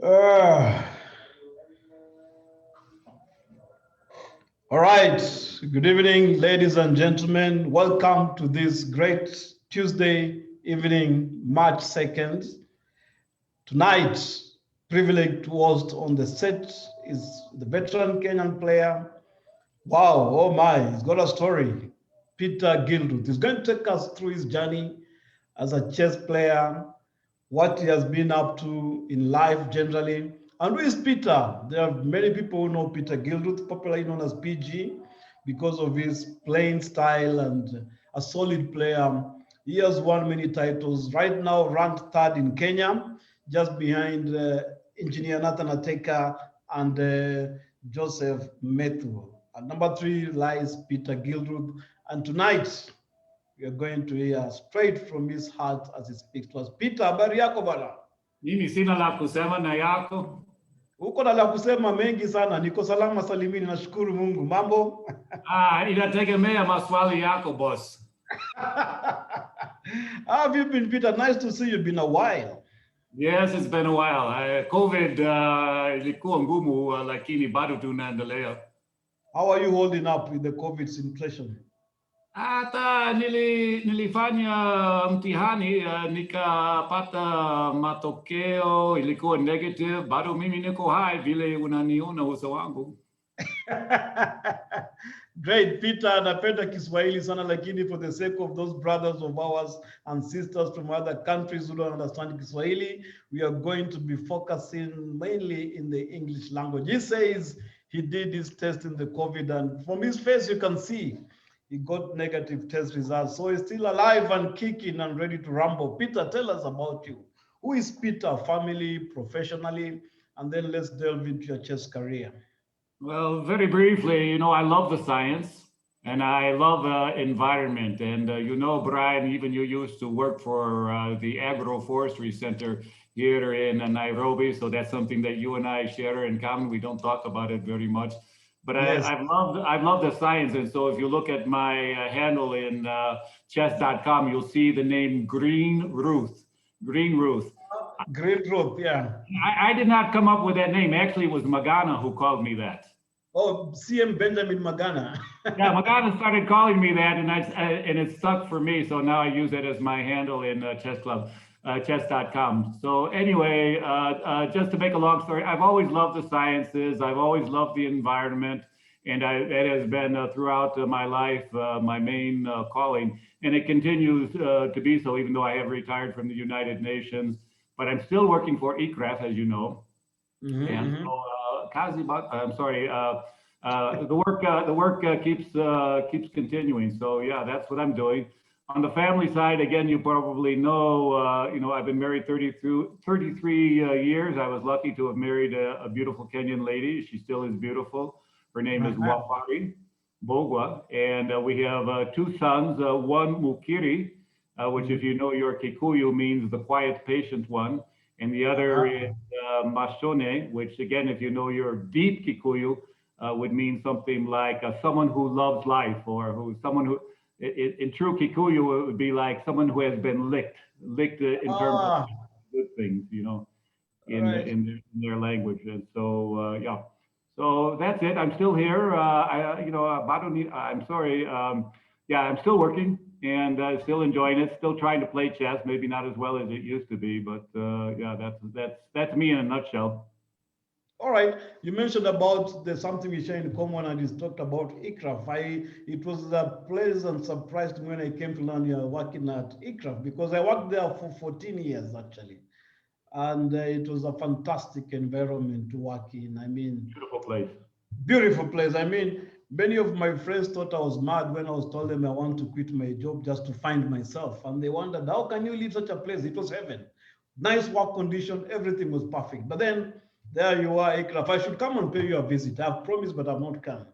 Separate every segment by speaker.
Speaker 1: Uh, all right. Good evening, ladies and gentlemen. Welcome to this great Tuesday evening, March 2nd. Tonight, privileged to host on the set is the veteran Kenyan player. Wow, oh my, he's got a story. Peter Gilruth. He's going to take us through his journey as a chess player, what he has been up to in life generally. And who is Peter? There are many people who know Peter Gilruth, popularly known as PG, because of his playing style and a solid player. He has won many titles. Right now, ranked third in Kenya, just behind engineer Nathan Ateka and Joseph Methu. At number three lies Peter Gilruth. And tonight, we are going to hear straight from his heart as he speaks to us. Peter, habari yako bana?
Speaker 2: Mimi sina la kusema na yako.
Speaker 1: Uko na la kusema mengi sana. Niko salama salimini, nashukuru Mungu. Mambo?
Speaker 2: Inategemea maswali yako boss.
Speaker 1: How have you been, Peter? Nice to see you. Been a while.
Speaker 2: Yes, it's been a while. COVID ilikuwa ngumu lakini bado tunaendelea.
Speaker 1: How are you holding up with the COVID situation?
Speaker 2: Hata nilifanya mtihani nikapata matokeo ilikuwa negative, bado mimi niko hai vile unaniona uso wangu.
Speaker 1: Great, Peter. Napenda Kiswahili sana, lakini for the sake of those brothers of ours and sisters from other countries who don't understand Kiswahili, we are going to be focusing mainly in the English language. He says he did his test in the COVID, and from his face you can see he got negative test results. So he's still alive and kicking and ready to rumble. Peter, tell us about you. Who is Peter, family, professionally? And then let's delve into your chess career.
Speaker 2: Well, very briefly, I love the science and I love environment. And Brian, even you used to work for the Agroforestry Center here in Nairobi. So that's something that you and I share in common. We don't talk about it very much. But yes. I love the science. And so if you look at my handle in chess.com, you'll see the name Green Ruth. Green Ruth.
Speaker 1: Green Ruth, yeah.
Speaker 2: I did not come up with that name. Actually, it was Magana who called me that.
Speaker 1: Oh, CM Benjamin Magana.
Speaker 2: Yeah, Magana started calling me that, and it stuck for me. So now I use it as my handle in Chess Club, chess.com. So anyway, just to make a long story, I've always loved the sciences. I've always loved the environment, and that has been throughout my life my main calling, and it continues to be so, even though I have retired from the United Nations. But I'm still working for ICRAF, as you know. Mm-hmm, and so, I'm sorry. The work keeps continuing. So yeah, that's what I'm doing. On the family side, again, you probably know. I've been married 33 years. I was lucky to have married a beautiful Kenyan lady. She still is beautiful. Her name is Wafari Bogwa, and we have two sons. One Mukiri, which, if you know your Kikuyu, means the quiet, patient one. And the other is Mashone, which, again, if you know your deep Kikuyu, would mean something like someone who loves life, or someone who, in true Kikuyu, it would be like someone who has been licked in terms of good things, in their language. And so, yeah. So that's it. I'm still here. I'm sorry. I'm still working and still enjoying it. Still trying to play chess. Maybe not as well as it used to be, but that's me in a nutshell.
Speaker 1: All right. You mentioned about there's something we share in common, and you talked about ICRAF. It was a pleasant surprise to me when I came to learn you're working at ICRAF, because I worked there for 14 years actually. And it was a fantastic environment to work in. I mean,
Speaker 2: beautiful place.
Speaker 1: Beautiful place. I mean, many of my friends thought I was mad when I was told them I want to quit my job just to find myself. And they wondered, how can you leave such a place? It was heaven. Nice work condition, everything was perfect. But then there you are, ICRAF. I should come and pay you a visit. I've promised, but I've not come.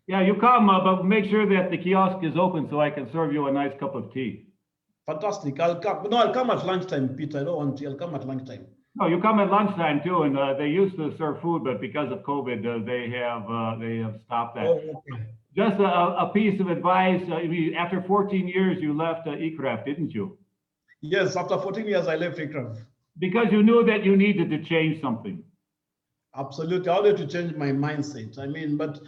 Speaker 2: Yeah, you come, but make sure that the kiosk is open so I can serve you a nice cup of tea.
Speaker 1: Fantastic. I'll come. No, I'll come at lunchtime, Peter. I don't want to. I'll come at lunchtime.
Speaker 2: No, you come at lunchtime too, and they used to serve food, but because of COVID, they have stopped that.
Speaker 1: Oh, okay.
Speaker 2: Just a piece of advice: after 14 years, you left ICRAF, didn't you?
Speaker 1: Yes, after 14 years, I left ICRAF.
Speaker 2: Because you knew that you needed to change something.
Speaker 1: Absolutely. I wanted to change my mindset. I mean, but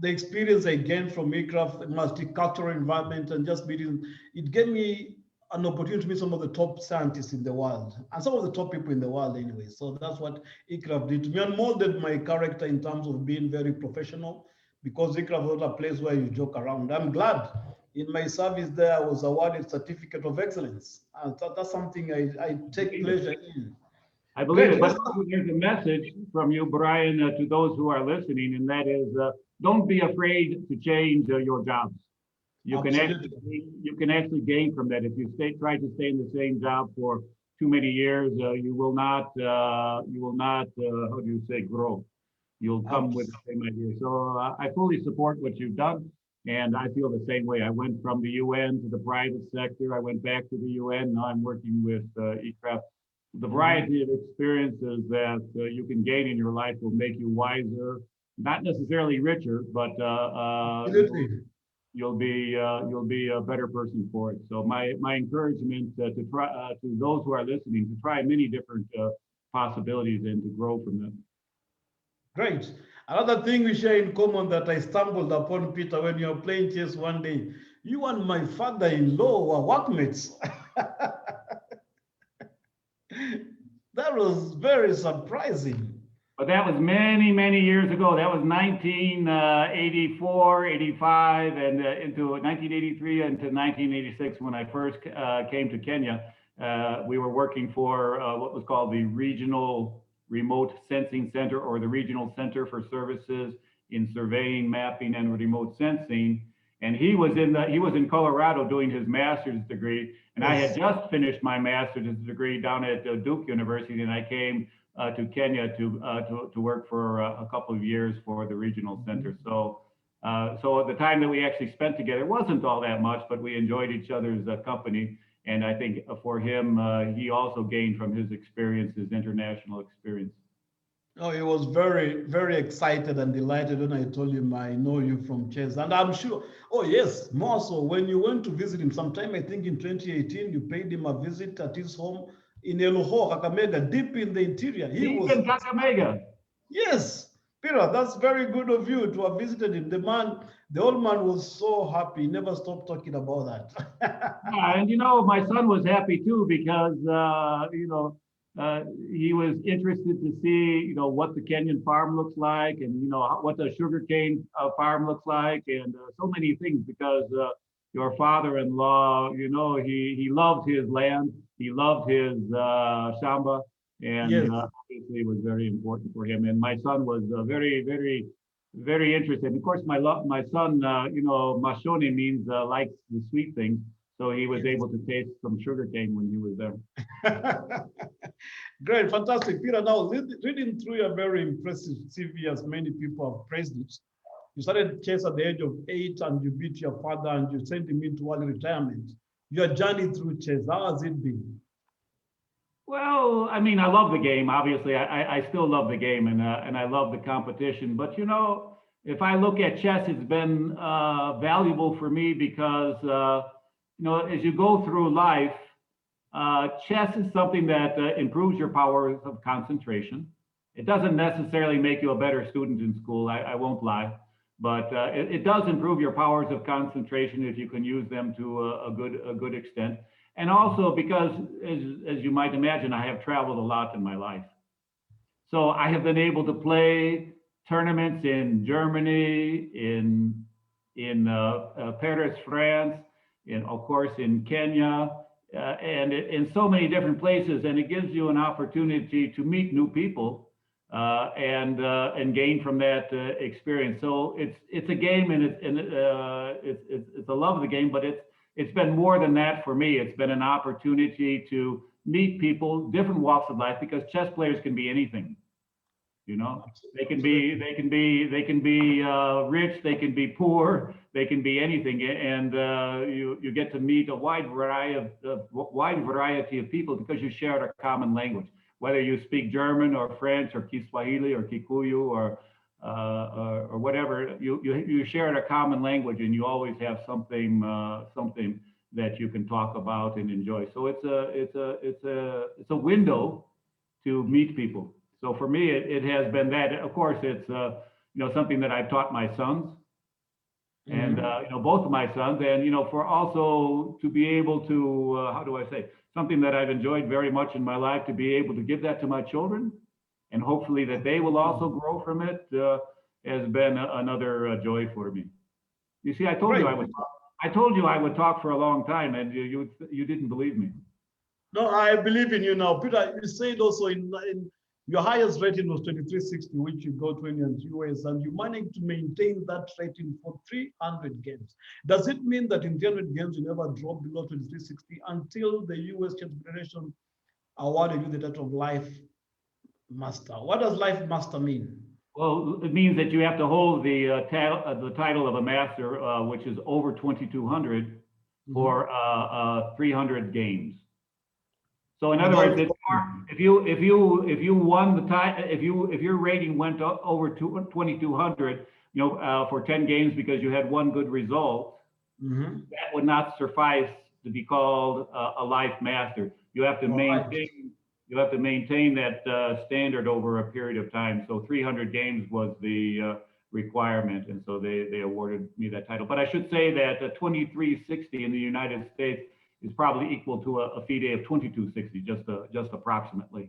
Speaker 1: the experience I gained from aircraft, the multicultural environment, and just meeting, it gave me an opportunity to meet some of the top scientists in the world and some of the top people in the world anyway. So that's what aircraft did to me and molded my character in terms of being very professional because aircraft was not a place where you joke around. I'm glad in my service there I was awarded certificate of excellence. And that's something I take pleasure in.
Speaker 2: I believe
Speaker 1: Great.
Speaker 2: it. But
Speaker 1: Let's
Speaker 2: there's a message from you, Brian, to those who are listening, and that is, don't be afraid to change your jobs.
Speaker 1: absolutely.
Speaker 2: You can actually gain from that. If you try to stay in the same job for too many years, you will not how do you say grow. You'll come with
Speaker 1: Abs-
Speaker 2: the same idea. So I fully support what you've done, and I feel the same way. I went from the UN to the private sector. I went back to the UN. Now I'm working with eCraft. The
Speaker 1: mhm.
Speaker 2: variety of experiences that you can gain in your life will make you wiser, not necessarily richer, but
Speaker 1: Absolutely.
Speaker 2: you'll be a better person for it. So my encouragement to try to those who are listening to try many different possibilities and to grow from them.
Speaker 1: Great. Another thing we share in common that I stumbled upon, Peter, when you were playing chess one day, you and my father-in-law were workmates. That was very surprising.
Speaker 2: But that was many years ago. That was 1984, 85, and into 1983 into 1986 when I first came to Kenya. We were working for what was called the Regional Remote Sensing Center, or the Regional Center for Services in Surveying, Mapping, and Remote Sensing. And he was in Colorado doing his master's degree, and I had
Speaker 1: Yes.
Speaker 2: just finished my master's degree down at Duke University, and I came to Kenya to work for a couple of years for the regional center. So the time that we actually spent together wasn't all that much, but we enjoyed each other's company. And I think for him, he also gained from his experience, his international experience.
Speaker 1: Oh, he was very excited and delighted when I told him I know you from chess. And I'm sure, oh, yes, more so when you went to visit him sometime, I think in 2018, you paid him a visit at his home in Eluho, Kakamega, deep in the interior. He
Speaker 2: Deep
Speaker 1: was
Speaker 2: in Kakamega.
Speaker 1: yes, Peter, that's very good of you to have visited him. The old man was so happy. He never stopped talking about that.
Speaker 2: Yeah, and you know, my son was happy too because he was interested to see what the Kenyan farm looks like, and what the sugarcane farm looks like, and so many things. Because your father-in-law, he loved his land, he loved his shamba, and
Speaker 1: Yes.
Speaker 2: obviously it was very important for him. And my son was very interested. Of course, my son, Mashoni means likes the sweet things. So he was
Speaker 1: Yes.
Speaker 2: able to taste some sugarcane when he was there.
Speaker 1: Great, fantastic. Peter, now reading through your very impressive CV, as many people have praised it. You started chess at the age of 8 and you beat your father and you sent him into early retirement. Your journey through chess, how has it been?
Speaker 2: Well, I mean, I love the game. Obviously, I still love the game, and I love the competition. But if I look at chess, it's been valuable for me because as you go through life, chess is something that improves your powers of concentration. It doesn't necessarily make you a better student in school. I won't lie, but it does improve your powers of concentration if you can use them to a good extent. And also because, as you might imagine, I have traveled a lot in my life. So I have been able to play tournaments in Germany, in Paris, France, in of course in Kenya, and in so many different places. And it gives you an opportunity to meet new people and gain from that experience. So it's a game, and it's a love of the game, but it's been more than that for me. It's been an opportunity to meet people, different walks of life, because chess players can be anything. They can be
Speaker 1: Absolutely.
Speaker 2: rich, they can be poor, they can be anything, and you get to meet a wide variety of people because you share a common language. Whether you speak German or French or Kiswahili or Kikuyu or whatever, you share a common language, and you always have something that you can talk about and enjoy. So it's a window to meet people. So for me, it has been that. Of course, it's something that I've taught my sons, and both of my sons, and for also to be able to how do I say, something that I've enjoyed very much in my life, to be able to give that to my children, and hopefully that they will also grow from it, has been another joy for me. You see, I told you
Speaker 1: Great.
Speaker 2: I would. I told you I would talk for a long time, and you didn't believe me.
Speaker 1: No, I believe in you now. Peter, you said also in your highest rating was 2360, which you got when you're in the US, and you managed to maintain that rating for 300 games. Does it mean that in 300 games you never dropped below 2360 until the US Chess Federation awarded you the title of Life Master? What does Life Master mean?
Speaker 2: Well, it means that you have to hold the title of a master, which is over 2,200 for 300 games. So in other words, if you won the title, if your rating went over 2,200, for 10 games because you had one good result, that would not suffice to be called a life master. You have to maintain that standard over a period of time. So 300 games was the requirement, and so they awarded me that title. But I should say that 2360 in the United States is probably equal to a FIDE of 2260, just approximately.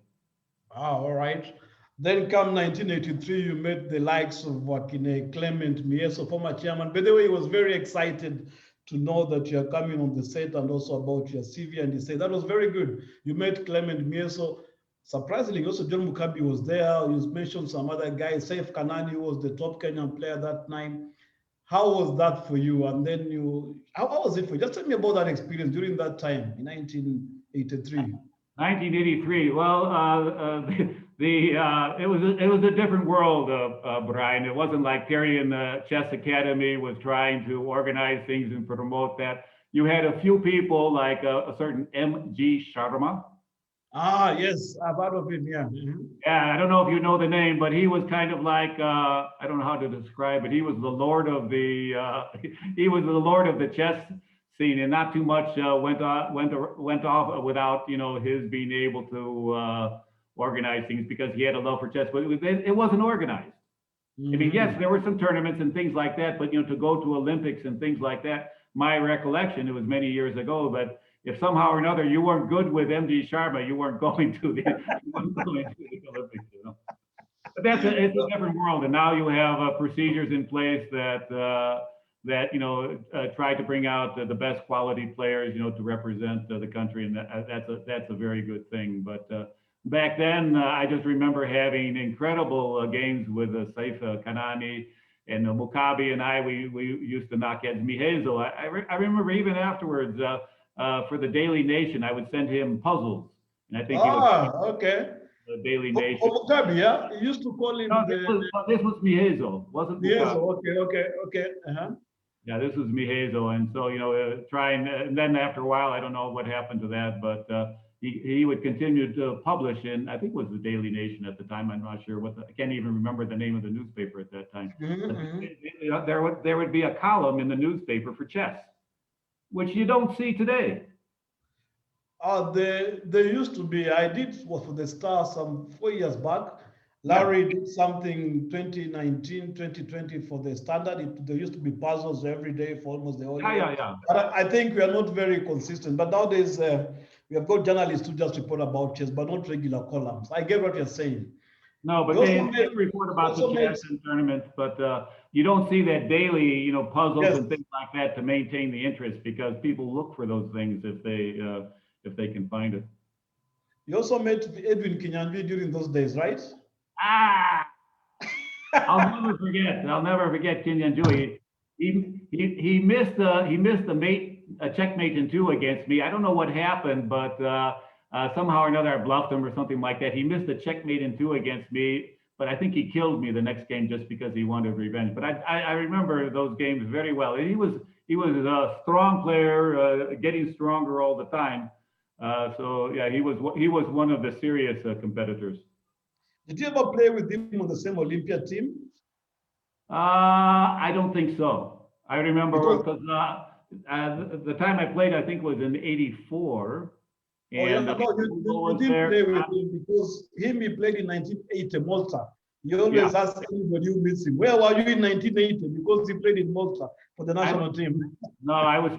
Speaker 1: All right. Then come 1983, you met the likes of Wakine Clement Mieso, former chairman. By the way, he was very excited to know that you're coming on the set and also about your CV. And he said, that was very good. You met Clement Mieso. Surprisingly, also John Mukabi was there. You mentioned some other guys. Saif Kanani was the top Kenyan player that time. How was that for you? And then how was it for you? Just tell me about that experience during that time in 1983.
Speaker 2: 1983. Well, it was a different world, Brian. It wasn't like Terrian Chess Academy was trying to organize things and promote that. You had a few people like a certain M.G. Sharma.
Speaker 1: Ah, yes, I've heard of him. Yeah.
Speaker 2: Yeah, I don't know if you know the name, but he was kind of like I don't know how to describe it. He was the lord of the he was the lord of the chess scene, and not too much went off without his being able to organize things, because he had a love for chess, but it wasn't organized. I mean, yes, there were some tournaments and things like that, but to go to Olympics and things like that, my recollection, it was many years ago, but if somehow or another you weren't good with MD Sharma, you weren't going to the Olympics. But it's a different world, and now you have procedures in place that try to bring out the best quality players, to represent the country, and that's a very good thing. But back then, I just remember having incredible games with Saif Kanani and Mukabi, and we used to knock heads. Mihezo, I remember even afterwards. For the Daily Nation, I would send him puzzles, and I think he would.
Speaker 1: Okay.
Speaker 2: The Daily Nation.
Speaker 1: Mukabi, yeah, you used to call him.
Speaker 2: No, this was Mihezo, wasn't Mukabi?
Speaker 1: Okay.
Speaker 2: Yeah, this was Mihezo, and so and then after a while, I don't know what happened to that, but he would continue to publish in, I think it was the Daily Nation at the time. I'm not sure I can't even remember the name of the newspaper at that time. There would be a column in the newspaper for chess, which you don't see today.
Speaker 1: There used to be, I did for the Star some 4 years back. Larry did something 2019, 2020 for the Standard. There used to be puzzles every day for almost the whole year.
Speaker 2: Yeah.
Speaker 1: But I think we are not very consistent. But nowadays, we have got journalists who just report about chess, but not regular columns. I get what you're saying.
Speaker 2: No, but they report about the chess and tournaments, but you don't see that daily, puzzles and things like that to maintain the interest, because people look for those things if they can find it.
Speaker 1: You also met Edwin Kinyanjui during those days, right?
Speaker 2: I'll never forget Kinyanjui. He missed a checkmate in 2 against me. I don't know what happened, but somehow or another I bluffed him or something like that. He missed a checkmate in 2 against me, but I think he killed me the next game just because he wanted revenge. But I remember those games very well. He was a strong player, getting stronger all the time. So yeah, he was one of the serious competitors.
Speaker 1: Did you ever play with him on the same Olympia team?
Speaker 2: I don't think so. I remember because the time I played, I think, was in '84.
Speaker 1: Oh, yeah,
Speaker 2: And
Speaker 1: no,
Speaker 2: Google
Speaker 1: you
Speaker 2: was
Speaker 1: didn't
Speaker 2: there.
Speaker 1: play with him because he played in 1980 Malta. He
Speaker 2: Yeah,
Speaker 1: always asks anybody who meets him, where were you in 1980? Because he played in Malta for the
Speaker 2: I,
Speaker 1: national team.
Speaker 2: no, I was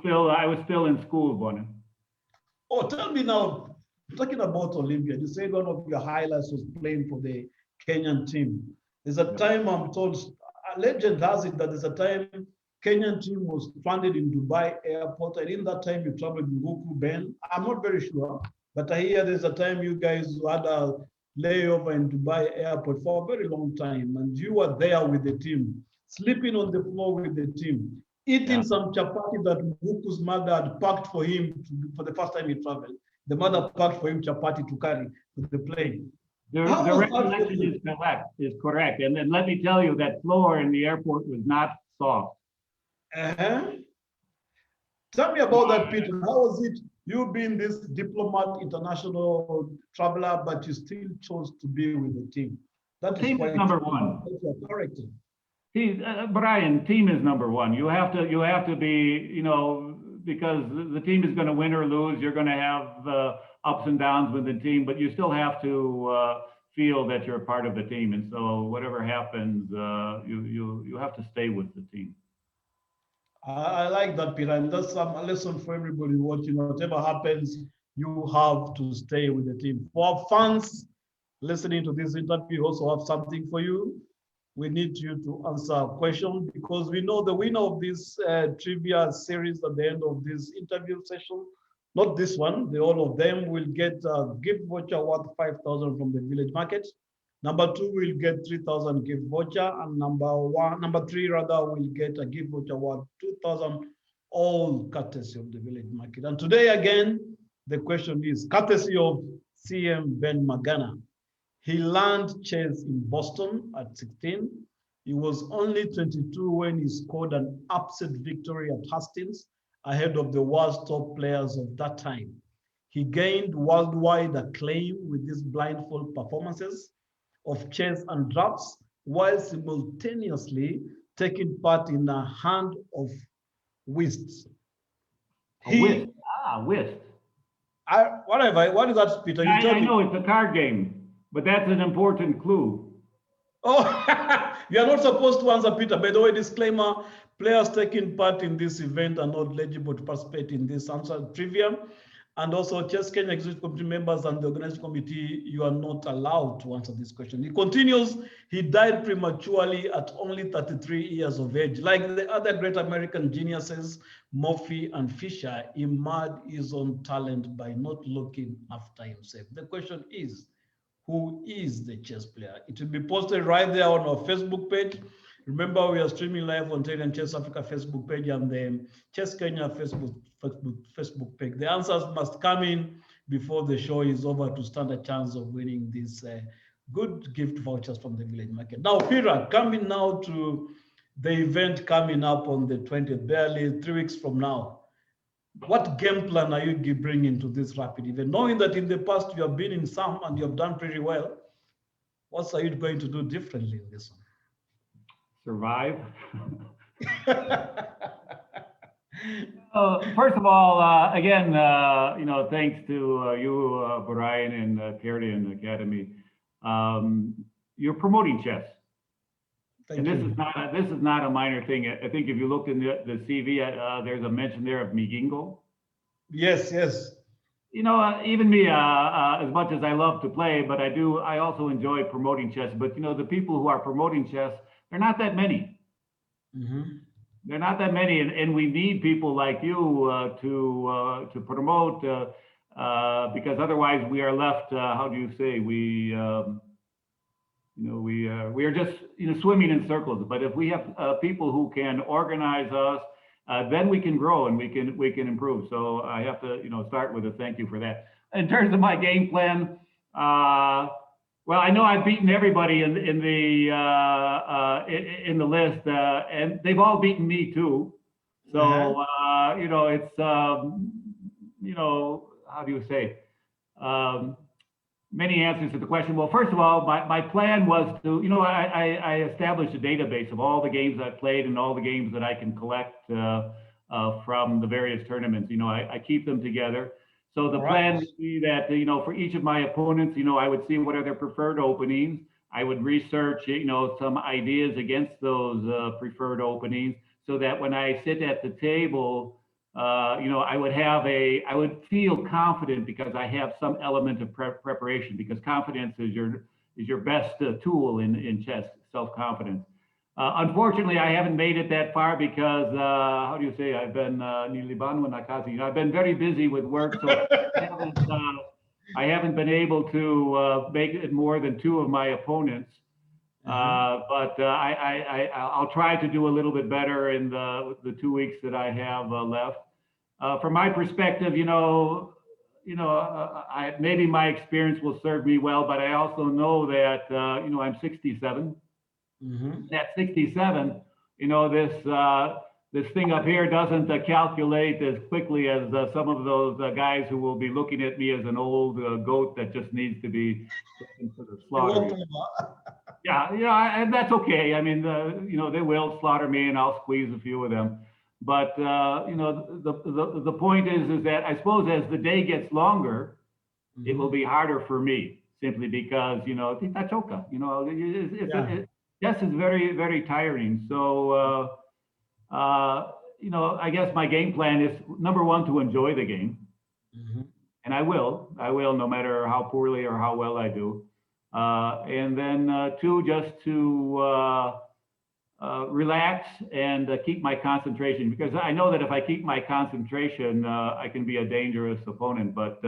Speaker 2: still in school, Bonnie.
Speaker 1: Oh, tell me now, talking about Olympia, you said one of your highlights was playing for the Kenyan team. There's a time I'm told, a legend has it that there's a time Kenyan team was stranded in Dubai airport, and in that time you traveled with Goku Ben. I'm not very sure, but I hear there's a time you guys had a layover in Dubai airport for a very long time, and you were there with the team, sleeping on the floor with the team, eating
Speaker 2: Yeah.
Speaker 1: some chapati that Goku's mother had packed for him for the first time he traveled. The mother packed for him chapati to carry to the plane. How
Speaker 2: The
Speaker 1: was that for
Speaker 2: recollection
Speaker 1: you?
Speaker 2: is correct. And then let me tell you that floor in the airport was not soft.
Speaker 1: Uh-huh. Tell me about that, Peter. How was it? You being this diplomat, international traveler, but you still chose to be with the team. That is
Speaker 2: Team is
Speaker 1: quite
Speaker 2: number one.
Speaker 1: your character.
Speaker 2: Brian, team is number one. You have to be, because the team is going to win or lose. You're going to have ups and downs with the team, but you still have to feel that you're a part of the team. And so whatever happens, you have to stay with the team.
Speaker 1: I like that, Peter. And that's a lesson for everybody watching. Whatever happens, you have to stay with the team. For our fans listening to this interview, we also have something for you. We need you to answer a question because we know the winner of this trivia series at the end of this interview session. Not this one, all of them will get a gift voucher worth 5,000 from the village market. Number two will get 3,000 gift voucher, and number three rather will get a gift voucher worth 2,000, all courtesy of the village market. And today again, the question is courtesy of CM Ben Magana. He learned chess in Boston at 16. He was only 22 when he scored an upset victory at Hastings ahead of the world's top players of that time. He gained worldwide acclaim with these blindfold performances of chess and drafts while simultaneously taking part in a hand of whist.
Speaker 2: A whist. Whist.
Speaker 1: What is that, Peter? You tell
Speaker 2: I
Speaker 1: me.
Speaker 2: know it's a card game, but that's an important clue.
Speaker 1: Oh, you are not supposed to answer, Peter. By the way, disclaimer, players taking part in this event are not eligible to participate in this answer trivia. And also, Chess Kenya Executive Committee members and the organizing committee, you are not allowed to answer this question. He continues, he died prematurely at only 33 years of age. Like the other great American geniuses, Murphy and Fisher, he marred his own talent by not looking after himself. The question is, who is the chess player? It will be posted right there on our Facebook page. Remember, we are streaming live on Terrian Chess Africa Facebook page and the Chess Kenya Facebook page. The answers must come in before the show is over to stand a chance of winning these good gift vouchers from the village market. Now, Peter, coming now to the event coming up on the 20th, barely 3 weeks from now. What game plan are you bringing to this rapid event? Knowing that in the past you have been in some and you have done pretty well, what are you going to do differently in this one?
Speaker 2: Survive. First of all, again, thanks to you, Brian, and Terrian Academy. You're promoting chess.
Speaker 1: Thank you.
Speaker 2: This is not a minor thing. I think if you look in the CV, there's a mention there of Migingo.
Speaker 1: Yes, yes.
Speaker 2: Even me, as much as I love to play, but I also enjoy promoting chess. But the people who are promoting chess, they're not that many. Mm-hmm. They're not that many, and we need people like you to promote, because otherwise we are left. How do you say we are just swimming in circles. But if we have people who can organize us, then we can grow and we can improve. So I have to start with a thank you for that. In terms of my game plan, well, I know I've beaten everybody in the list, and they've all beaten me too. So it's how do you say? Many answers to the question. Well, first of all, my plan was to, I established a database of all the games I've played and all the games that I can collect from the various tournaments. I keep them together. So the
Speaker 1: All right.
Speaker 2: plan would be that, for each of my opponents, I would see what are their preferred openings. I would research, some ideas against those preferred openings so that when I sit at the table, I would feel confident because I have some element of preparation, because confidence is your best tool in chess, self-confidence. Unfortunately, I haven't made it that far because, how do you say, I've been I've been very busy with work, so I haven't been able to make it more than two of my opponents. But I'll try to do a little bit better in the 2 weeks that I have left. From my perspective, maybe my experience will serve me well, but I also know that I'm 67. At 67, this thing up here doesn't calculate as quickly as some of those guys who will be looking at me as an old goat that just needs to be taken to the slaughter. Yeah, and that's okay. I mean, they will slaughter me, and I'll squeeze a few of them. But the point is that I suppose as the day gets longer, it will be harder for me simply because yes, it's very, very tiring. So I guess my game plan is number one, to enjoy the game, and I will no matter how poorly or how well I do. And then two, just to relax and keep my concentration, because I know that if I keep my concentration, I can be a dangerous opponent. But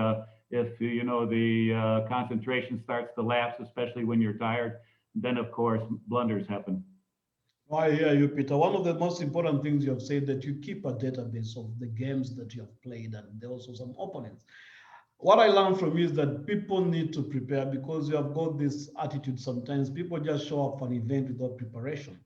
Speaker 2: if the concentration starts to lapse, especially when you're tired, then of course blunders happen.
Speaker 1: I hear you, Peter. One of the most important things you have said, that you keep a database of the games that you have played, and there are also some opponents. What I learned from you is that people need to prepare, because you have got this attitude sometimes people just show up for an event without preparation.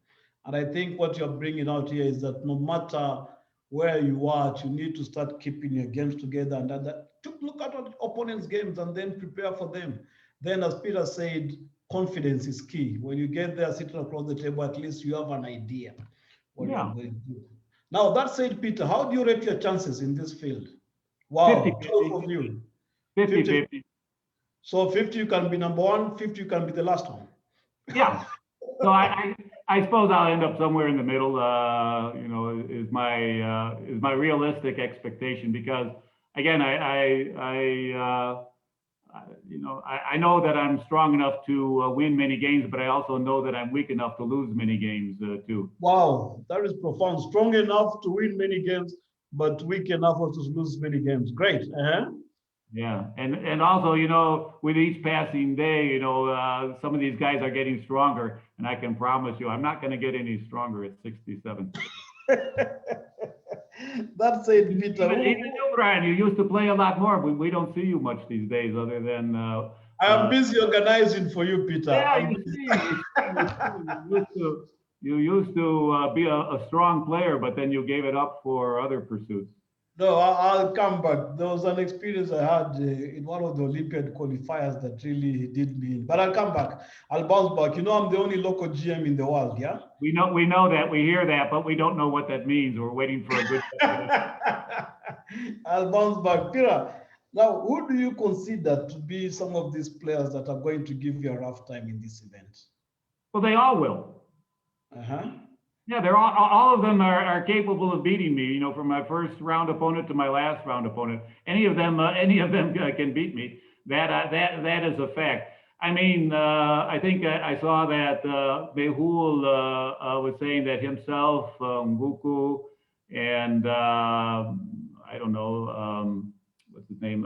Speaker 1: And I think what you're bringing out here is that no matter where you are, you need to start keeping your games together, and to look at opponents' games and then prepare for them. Then, as Peter said, confidence is key. When you get there sitting across the table, at least you have an idea what you're going to do. Now, that said, Peter, how do you rate your chances in this field? Wow, 12 of you.
Speaker 2: 50-50.
Speaker 1: So 50 you can be number one, 50 you can be the last one.
Speaker 2: Yeah. So I suppose I'll end up somewhere in the middle. Is my realistic expectation, because again, I know that I'm strong enough to win many games, but I also know that I'm weak enough to lose many games too.
Speaker 1: Wow, that is profound. Strong enough to win many games, but weak enough also to lose many games. Great.
Speaker 2: Yeah, and also, with each passing day, some of these guys are getting stronger, and I can promise you, I'm not going to get any stronger at 67.
Speaker 1: That's it, Peter.
Speaker 2: Even you, Brian, you used to play a lot more. We don't see you much these days, other than.
Speaker 1: I am busy organizing for you, Peter.
Speaker 2: Yeah, you used to be a strong player, but then you gave it up for other pursuits.
Speaker 1: No, I'll come back. There was an experience I had in one of the Olympiad qualifiers that really did me in. But I'll come back. I'll bounce back. I'm the only local GM in the world, yeah?
Speaker 2: We know that. We hear that, but we don't know what that means. We're waiting for a good
Speaker 1: I'll bounce back. Peter, now, who do you consider to be some of these players that are going to give you a rough time in this event?
Speaker 2: Well, they all will. Yeah, they're all of them are capable of beating me. From my first round opponent to my last round opponent, any of them can beat me. That is a fact. I mean, I think I saw that Mehul was saying that himself, Guku, and I don't know what's his name,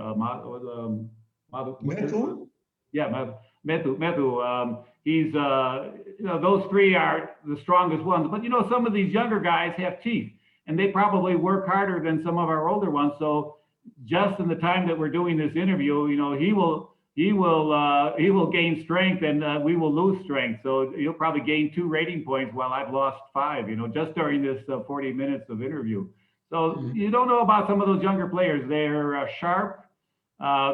Speaker 1: Methu?
Speaker 2: Yeah, Methu. He's those three are the strongest ones. But some of these younger guys have teeth, and they probably work harder than some of our older ones. So just in the time that we're doing this interview, he will gain strength, and we will lose strength. So he'll probably gain 2 rating points while I've lost 5. Just during this 40 minutes of interview. So you don't know about some of those younger players. They're sharp.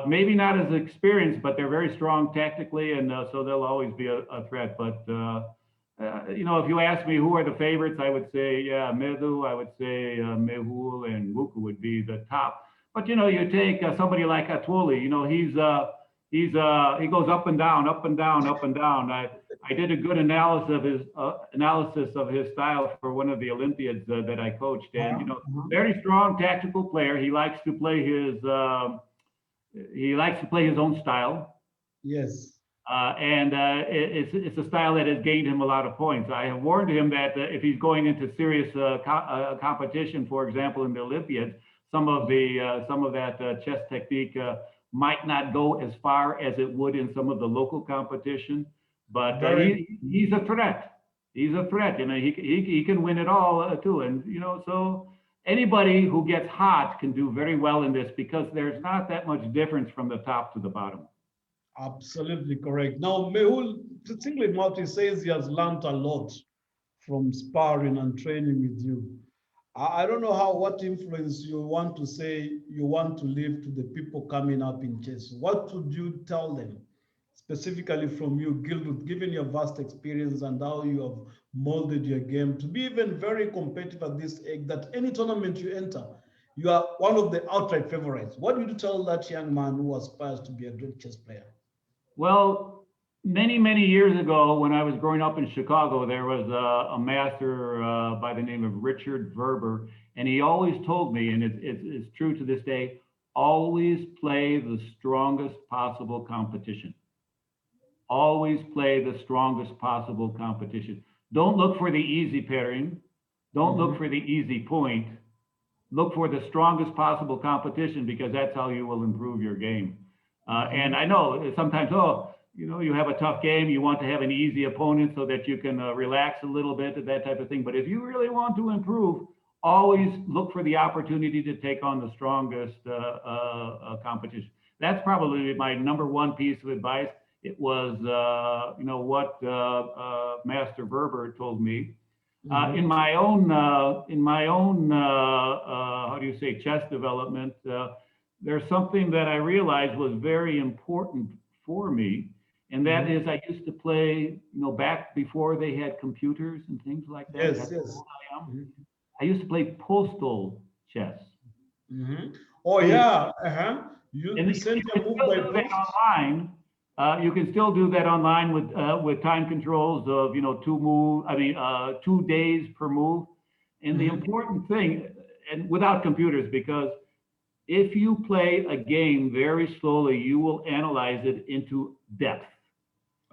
Speaker 2: Maybe not as experienced, but they're very strong tactically, and so they'll always be a threat. But if you ask me who are the favorites, I would say Medhu, I would say Mehul, and Wuku would be the top. But you take somebody like Atwoli. He goes up and down, up and down, up and down. I did a good analysis of his style for one of the Olympiads that I coached, and very strong tactical player. He likes to play his own style.
Speaker 1: Yes.
Speaker 2: And it's a style that has gained him a lot of points. I have warned him that if he's going into serious competition, for example, in the Olympiads, some of that chess technique might not go as far as it would in some of the local competition. But he's a threat. He's a threat. He can win it all too. And so anybody who gets hot can do very well in this because there's not that much difference from the top to the bottom.
Speaker 1: Absolutely correct. Now, Mehul, Tingli Mati says he has learned a lot from sparring and training with you. I don't know what influence you want to say you want to leave to the people coming up in chess. What would you tell them, specifically from you, Gilruth, given your vast experience and how you have molded your game to be even very competitive at this age, that any tournament you enter, you are one of the outright favorites. What would you tell that young man who aspires to be a great chess player?
Speaker 2: Well, many, many years ago, when I was growing up in Chicago, there was a master by the name of Richard Verber, and he always told me, and it's true to this day, always play the strongest possible competition. Always play the strongest possible competition. Don't look for the easy pairing. Don't look for the easy point. Look for the strongest possible competition because that's how you will improve your game. And I know sometimes, you have a tough game, you want to have an easy opponent so that you can relax a little bit, that type of thing. But if you really want to improve, always look for the opportunity to take on the strongest competition. That's probably my number one piece of advice. It was, what Master Verber told me. In my own, how do you say, chess development, there's something that I realized was very important for me, and that is I used to play, back before they had computers and things like that.
Speaker 1: Yes, yes.
Speaker 2: I used to play postal chess.
Speaker 1: Oh, yeah. You sent a move by
Speaker 2: post. Online. You can still do that online with time controls of 2 days per move. And the important thing, and without computers, because if you play a game very slowly, you will analyze it into depth.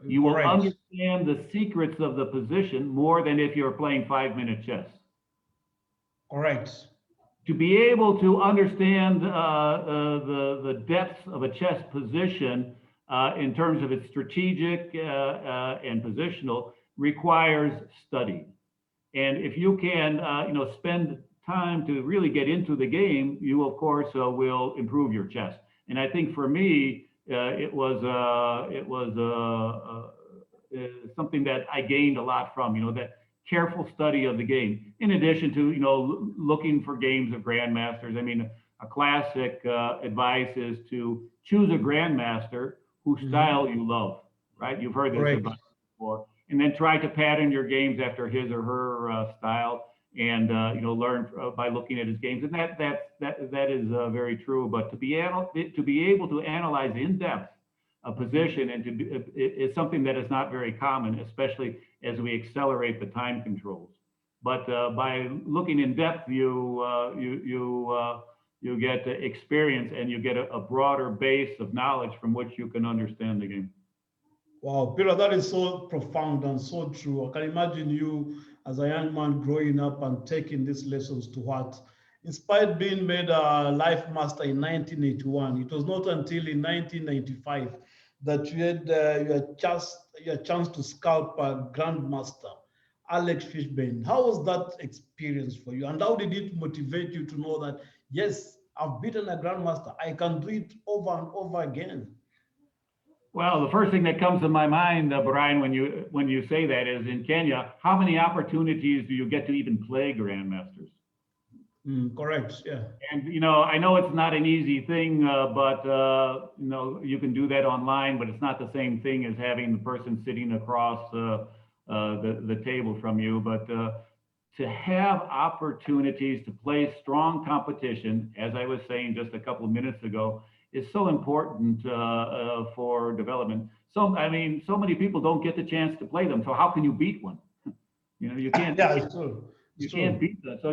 Speaker 2: You will understand the secrets of the position more than if you're playing 5-minute chess.
Speaker 1: Correct.
Speaker 2: To be able to understand the depths of a chess position in terms of its strategic and positional requires study. And if you can, spend time to really get into the game, you of course will improve your chess. And I think for me, it was something that I gained a lot from, that careful study of the game. In addition to, looking for games of grandmasters. I mean, a classic advice is to choose a grandmaster whose style you love, right? You've heard this advice before. And then try to pattern your games after his or her style, and learn by looking at his games. And that is very true. But to be able to analyze in depth a position and is something that is not very common, especially as we accelerate the time controls. But by looking in depth, you get experience and you get a broader base of knowledge from which you can understand the game.
Speaker 1: Wow, Peter, that is so profound and so true. I can imagine you as a young man growing up and taking these lessons to heart. Inspired being made a life master in 1981. It was not until in 1995 that you had your chance to scalp a grandmaster, Alex Fishbane. How was that experience for you? And how did it motivate you to know that, yes, I've beaten a grandmaster, I can do it over and over again?
Speaker 2: Well, the first thing that comes to my mind, Brian, when you say that is in Kenya, how many opportunities do you get to even play grandmasters?
Speaker 1: Correct. Yeah.
Speaker 2: And I know it's not an easy thing, but you can do that online, but it's not the same thing as having the person sitting across the table from you. But to have opportunities to play strong competition, as I was saying just a couple of minutes ago, is so important for development. So, I mean, so many people don't get the chance to play them. So how can you beat one? You know, you can't.
Speaker 1: Yeah, it's true.
Speaker 2: You
Speaker 1: It's
Speaker 2: can't
Speaker 1: true.
Speaker 2: beat that. So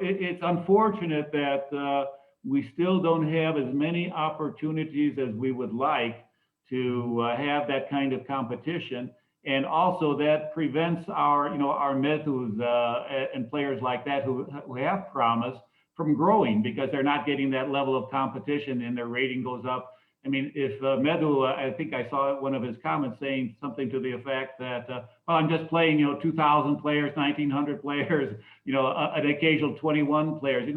Speaker 2: it's unfortunate that we still don't have as many opportunities as we would like to have that kind of competition. And also that prevents our Methus and players like that who have promise from growing because they're not getting that level of competition and their rating goes up. I mean, if Medhu, I think I saw one of his comments saying something to the effect that, well, I'm just playing, 2,000 players, 1,900 players, an occasional 21 players.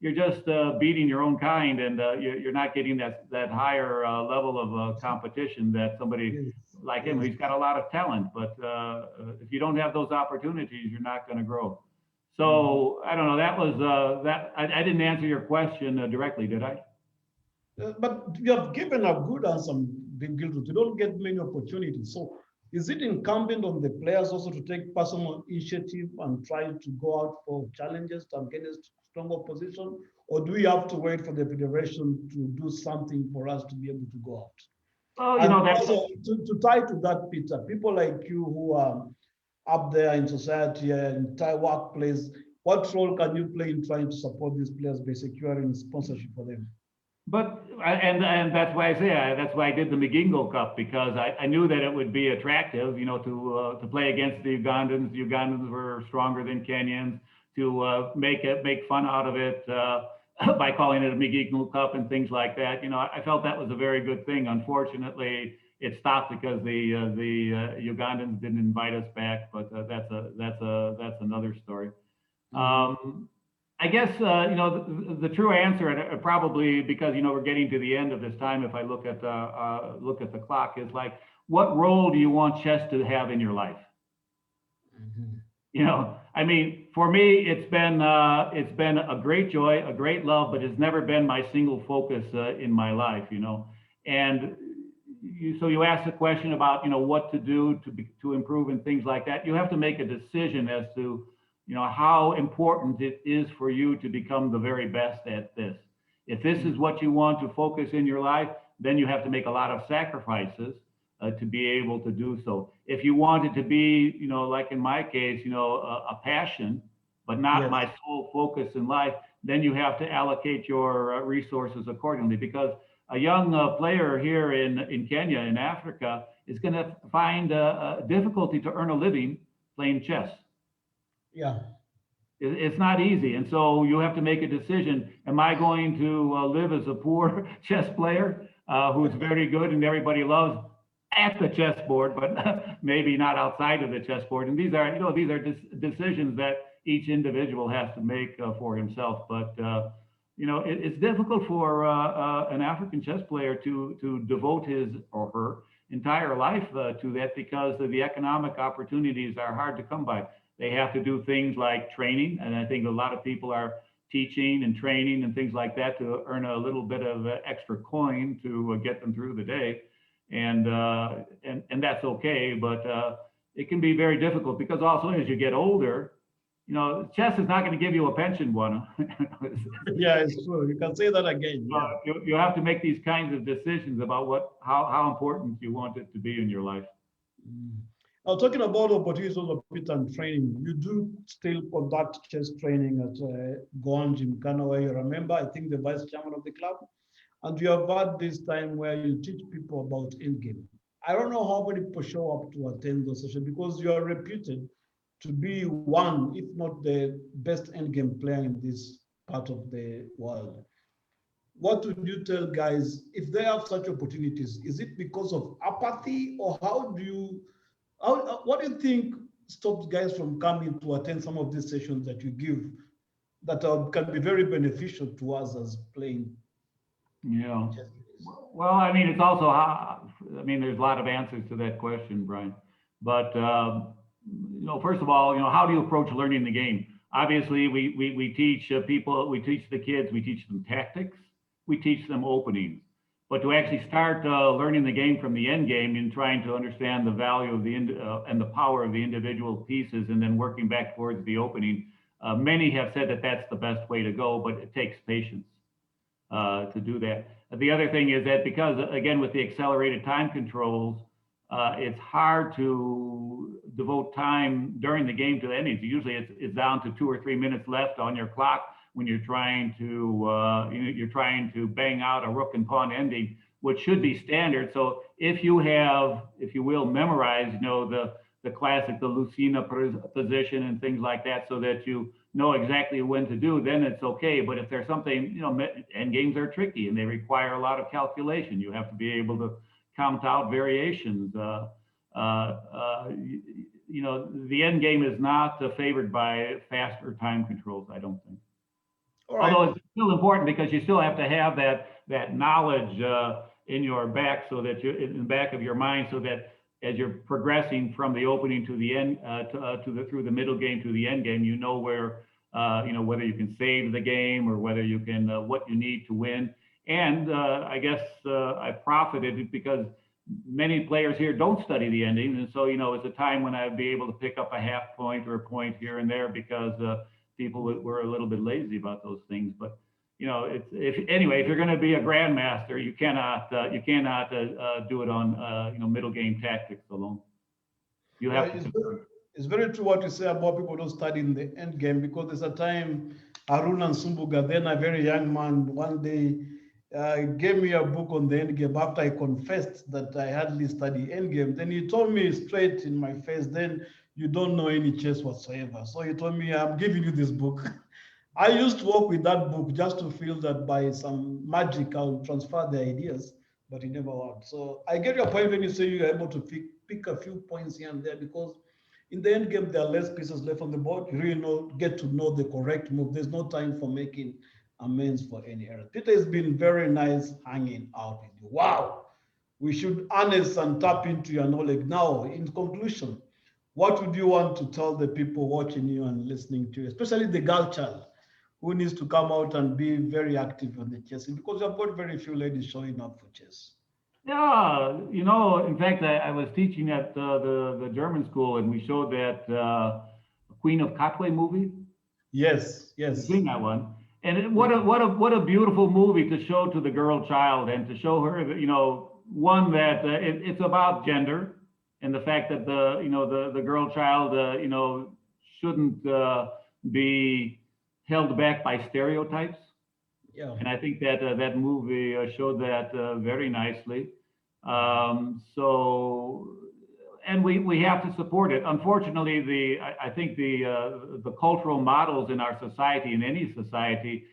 Speaker 2: You're just beating your own kind, and you're not getting that higher level of competition that somebody
Speaker 1: Yes.
Speaker 2: like him,
Speaker 1: Yes.
Speaker 2: he's got a lot of talent, but if you don't have those opportunities, you're not going to grow. So I don't know. That was that. I didn't answer your question directly, did I?
Speaker 1: But you have given a good answer, Big Gilruth. You don't get many opportunities. So is it incumbent on the players also to take personal initiative and try to go out for challenges to gain a stronger position? Or do we have to wait for the federation to do something for us to be able to go out?
Speaker 2: Oh,
Speaker 1: And
Speaker 2: that's
Speaker 1: also to tie to that, Peter, people like you who are up there in society and entire workplace, what role can you play in trying to support these players by securing sponsorship for them?
Speaker 2: But and that's why I say that's why I did the McGingo Cup because I knew that it would be attractive, to play against the Ugandans. The Ugandans were stronger than Kenyans. To make fun out of it by calling it a McGingo Cup and things like that. I felt that was a very good thing. Unfortunately, it stopped because the Ugandans didn't invite us back. But that's another story. I guess the true answer, and probably because we're getting to the end of this time. If I look at the clock, is like, what role do you want chess to have in your life? I mean, for me, it's been a great joy, a great love, but it's never been my single focus in my life. And so you asked the question about what to do to improve and things like that. You have to make a decision as to how important it is for you to become the very best at this. If this is what you want to focus in your life, then you have to make a lot of sacrifices to be able to do so. If you want it to be, like in my case, a passion, but not my sole focus in life, then you have to allocate your resources accordingly. Because a young player here in Kenya, in Africa, is going to find a difficulty to earn a living playing chess.
Speaker 1: Yeah.
Speaker 2: It's not easy. And so you have to make a decision. Am I going to live as a poor chess player who's very good and everybody loves at the chessboard, but maybe not outside of the chessboard? And these are decisions that each individual has to make for himself. But it's difficult for an African chess player to devote his or her entire life to that because the economic opportunities are hard to come by. They have to do things like training, and I think a lot of people are teaching and training and things like that to earn a little bit of extra coin to get them through the day, and that's okay. But it can be very difficult because also as you get older, chess is not going to give you a pension, one.
Speaker 1: Yeah, it's true. You can say that again. Yeah.
Speaker 2: You have to make these kinds of decisions about how important you want it to be in your life.
Speaker 1: Now, talking about opportunities of Peter and training, you do still conduct chess training at Gonj in Kano, where you remember, I think the vice chairman of the club. And you have had this time where you teach people about endgame. I don't know how many people show up to attend those sessions because you are reputed to be one, if not the best endgame player in this part of the world. What would you tell guys if they have such opportunities? Is it because of apathy, or what do you think stops guys from coming to attend some of these sessions that you give that can be very beneficial to us as playing?
Speaker 2: Yeah. Well, I mean, it's also there's a lot of answers to that question, Brian. But first of all, how do you approach learning the game? Obviously, we teach people, we teach the kids, we teach them tactics, we teach them openings. But to actually start learning the game from the end game and trying to understand the value of and the power of the individual pieces, and then working back towards the opening, many have said that that's the best way to go, but it takes patience to do that. The other thing is that because, again, with the accelerated time controls, it's hard to devote time during the game to the endings. Usually it's down to 2 or 3 minutes left on your clock when you're trying to bang out a rook and pawn ending, which should be standard. So if you have, if you will, memorized, the classic, the Lucina position and things like that, so that you know exactly when to do, then it's okay. But if there's something, end games are tricky and they require a lot of calculation. You have to be able to count out variations. The end game is not favored by faster time controls, I don't think. Right. Although it's still important because you still have to have that knowledge in your back, so that in the back of your mind, so that as you're progressing from the opening to the end, through the middle game to the end game, where whether you can save the game or whether you can what you need to win. And I guess I profited because many players here don't study the ending, and so it's a time when I'd be able to pick up a half point or a point here and there because people were a little bit lazy about those things. But if you're going to be a grandmaster, you cannot do it on middle game tactics alone. You have
Speaker 1: it's very true what you say about people don't study in the end game, because there's a time Arun and Sumbuga, then a very young man, one day gave me a book on the end game after I confessed that I hardly study end game. Then he told me straight in my face, then you don't know any chess whatsoever. So he told me, I'm giving you this book. I used to work with that book just to feel that by some magic I'll transfer the ideas, but it never worked. So I get your point when you say you're able to pick a few points here and there, because in the end game, there are less pieces left on the board. You really get to know the correct move. There's no time for making amends for any error. Peter, has been very nice hanging out with you. Wow. We should harness and tap into your knowledge. Now, in conclusion, what would you want to tell the people watching you and listening to you, especially the girl child who needs to come out and be very active on the chess, because you've got very few ladies showing up for chess?
Speaker 2: Yeah, in fact, I was teaching at the German school, and we showed that Queen of Katwe movie.
Speaker 1: Yes.
Speaker 2: You've seen that one. And what a beautiful movie to show to the girl child, and to show her that, one, that it's about gender, and the fact that the girl child shouldn't be held back by stereotypes.
Speaker 1: Yeah.
Speaker 2: And I think that that movie showed that very nicely. And we have to support it. Unfortunately, I think the cultural models in our society, in any society,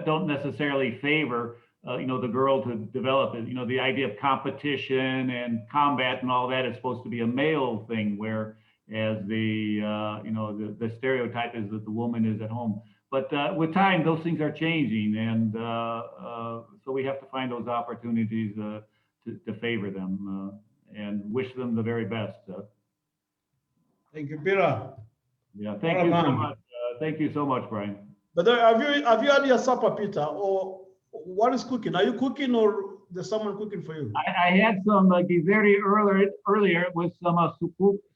Speaker 2: don't necessarily favor the girl to develop it. The idea of competition and combat and all that is supposed to be a male thing, whereas the stereotype is that the woman is at home. But with time, those things are changing, and so we have to find those opportunities to favor them and wish them the very best.
Speaker 1: Thank you, Peter.
Speaker 2: Yeah, thank you so much. Thank you so much, Brian.
Speaker 1: But have you had your supper, Peter, or what is cooking? Are you cooking, or there's someone cooking for you?
Speaker 2: I had some very earlier with some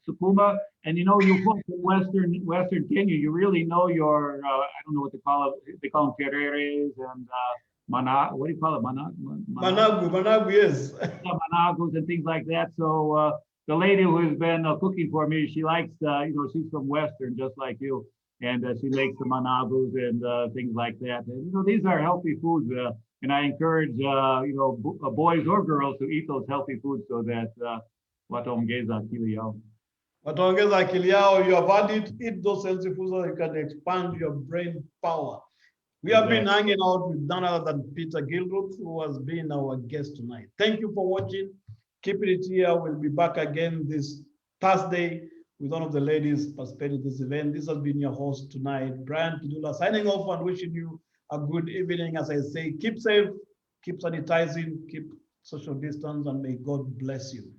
Speaker 2: sukuma, and you folks in Western Kenya, you really know your I don't know what they call it. They call them tereres and what do you call it?
Speaker 1: Managu, yes.
Speaker 2: Yeah, managus and things like that. So the lady who has been cooking for me, she likes she's from Western, just like you, and she makes the managus and things like that. And these are healthy foods. And I encourage, boys or girls to eat those healthy foods, so that wataongeza akili yao.
Speaker 1: Wataongeza akili yao, you have had it, eat those healthy foods so you can expand your brain power. We have been hanging out with none other than Peter Gilruth, who has been our guest tonight. Thank you for watching. Keep it here. We'll be back again this Thursday with one of the ladies participating in this event. This has been your host tonight, Brian Kidula, signing off and wishing you a good evening. As I say, keep safe, keep sanitizing, keep social distance, and may God bless you.